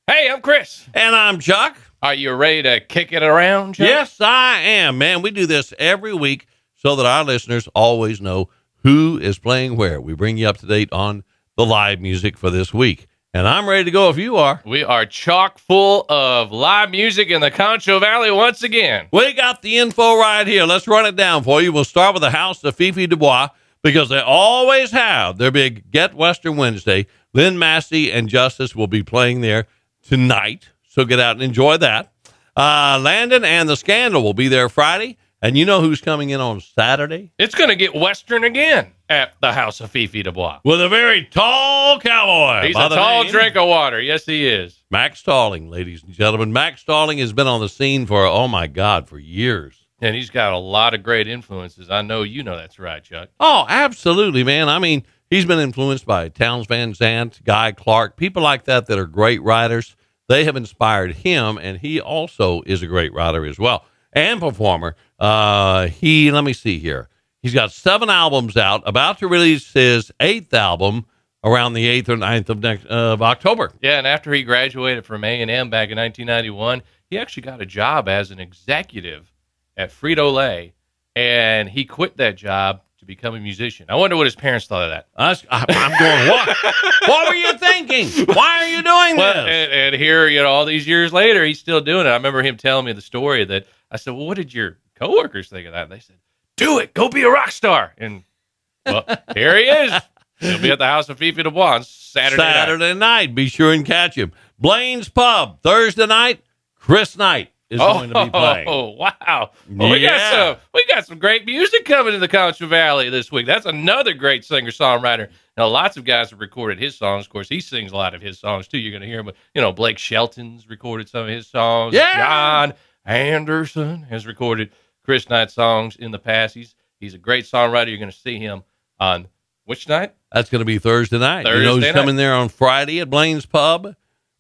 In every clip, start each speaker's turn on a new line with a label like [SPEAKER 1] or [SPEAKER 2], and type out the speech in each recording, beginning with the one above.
[SPEAKER 1] Hey, I'm Chris.
[SPEAKER 2] And I'm Chuck.
[SPEAKER 1] Are you ready to kick it around, Chuck?
[SPEAKER 2] Yes, I am, man. We do this every week so that our listeners always know who is playing where. We bring you up to date on the live music for this week. And I'm ready to go if you are.
[SPEAKER 1] We are chock full of live music in the Concho Valley once again.
[SPEAKER 2] We got the info right here. Let's run it down for you. We'll start with the House of Fifi Dubois because they always have their big Get Western Wednesday. Lynn Massey and Justice will be playing there tonight, so get out and enjoy that. Landon and the Scandal will be there Friday, and you know who's coming in on Saturday?
[SPEAKER 1] It's going to get Western again at the House of Fifi Dubois.
[SPEAKER 2] With a very tall cowboy.
[SPEAKER 1] He's a tall drink of water. Yes, he is.
[SPEAKER 2] Max Stalling, ladies and gentlemen. Max Stalling has been on the scene for, oh my God, for years.
[SPEAKER 1] And he's got a lot of great influences. I know you know that's right, Chuck.
[SPEAKER 2] Oh, absolutely, man. I mean, he's been influenced by Townes Van Zandt, Guy Clark, people like that are great writers. They have inspired him, and he also is a great writer as well and performer. Let me see here. He's got 7 albums out, about to release his 8th album around the 8th or 9th of October.
[SPEAKER 1] Yeah, and after he graduated from A&M back in 1991, he actually got a job as an executive at Frito-Lay, and he quit that job to become a musician. I wonder what his parents thought of that.
[SPEAKER 2] I'm going, what? What were you thinking? Why are you doing this?
[SPEAKER 1] And here, all these years later, he's still doing it. I remember him telling me the story that I said, well, what did your coworkers think of that? And they said, do it. Go be a rock star. And, well, here he is. He'll be at the House of Fifi Dubois on Saturday night.
[SPEAKER 2] Be sure and catch him. Blaine's Pub, Thursday night. Chris Knight is going to be playing.
[SPEAKER 1] Oh, wow. Well, we got some great music coming to the Concho Valley this week. That's another great singer-songwriter. Now, lots of guys have recorded his songs. Of course, he sings a lot of his songs, too. You're going to hear him. But, Blake Shelton's recorded some of his songs.
[SPEAKER 2] Yeah.
[SPEAKER 1] John Anderson has recorded Chris Knight songs in the past. He's a great songwriter. You're going to see him on which night?
[SPEAKER 2] That's going to be Thursday night.
[SPEAKER 1] Thursday
[SPEAKER 2] who's coming there on Friday at Blaine's Pub?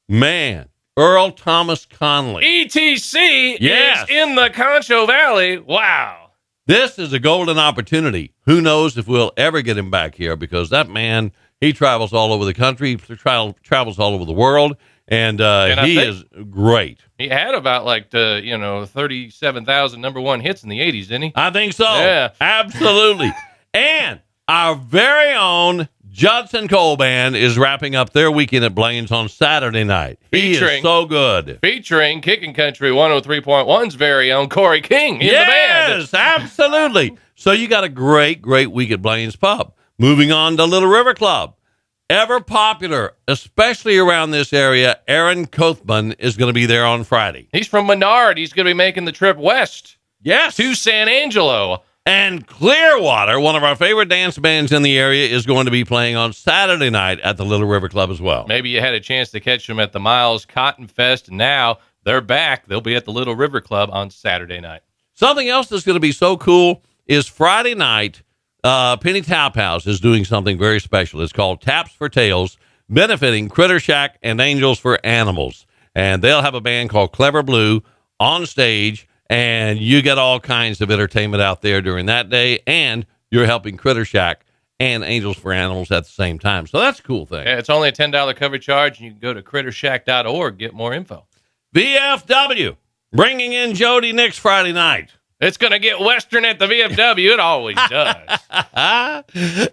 [SPEAKER 2] Man, Earl Thomas Conley.
[SPEAKER 1] ETC is in the Concho Valley. Wow.
[SPEAKER 2] This is a golden opportunity. Who knows if we'll ever get him back here, because that man, he travels all over the country, travels all over the world, and he is great.
[SPEAKER 1] He had about 37,000 number one hits in the 80s, didn't he?
[SPEAKER 2] I think so.
[SPEAKER 1] Yeah.
[SPEAKER 2] Absolutely. And our very own Judson Cole Band is wrapping up their weekend at Blaine's on Saturday night. He is so good.
[SPEAKER 1] Featuring Kickin' Country 103.1's very own Corey King in the band.
[SPEAKER 2] Yes, absolutely. So you got a great, great week at Blaine's Pub. Moving on to Little River Club. Ever popular, especially around this area, Aaron Kothman is going to be there on Friday.
[SPEAKER 1] He's from Menard. He's going to be making the trip west.
[SPEAKER 2] Yes.
[SPEAKER 1] To Sanangelo.
[SPEAKER 2] And Clearwater, one of our favorite dance bands in the area, is going to be playing on Saturday night at the Little River Club as well.
[SPEAKER 1] Maybe you had a chance to catch them at the Miles Cotton Fest, and now they're back. They'll be at the Little River Club on Saturday night.
[SPEAKER 2] Something else that's going to be so cool is Friday night, Penny Tap House is doing something very special. It's called Taps for Tails, benefiting Critter Shack and Angels for Animals. And they'll have a band called Clever Blue on stage, and you get all kinds of entertainment out there during that day, and you're helping Critter Shack and Angels for Animals at the same time. So that's a cool thing.
[SPEAKER 1] Yeah, it's only a $10 cover charge, and you can go to crittershack.org to get more info.
[SPEAKER 2] VFW, bringing in Jody next Friday night.
[SPEAKER 1] It's going to get Western at the VFW. It always does.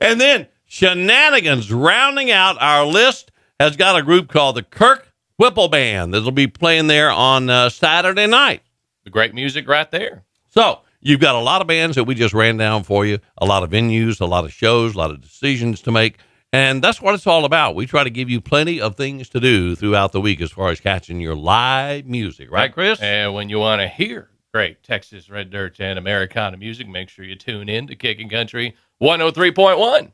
[SPEAKER 2] And then Shenanigans, rounding out our list, has got a group called the Kirk Whipple Band that'll be playing there on Saturday night.
[SPEAKER 1] The great music right there.
[SPEAKER 2] So you've got a lot of bands that we just ran down for you, a lot of venues, a lot of shows, a lot of decisions to make. And that's what it's all about. We try to give you plenty of things to do throughout the week as far as catching your live music. Right, Chris?
[SPEAKER 1] And when you want to hear great Texas Red Dirt and Americana music, make sure you tune in to Kickin' Country 103.1.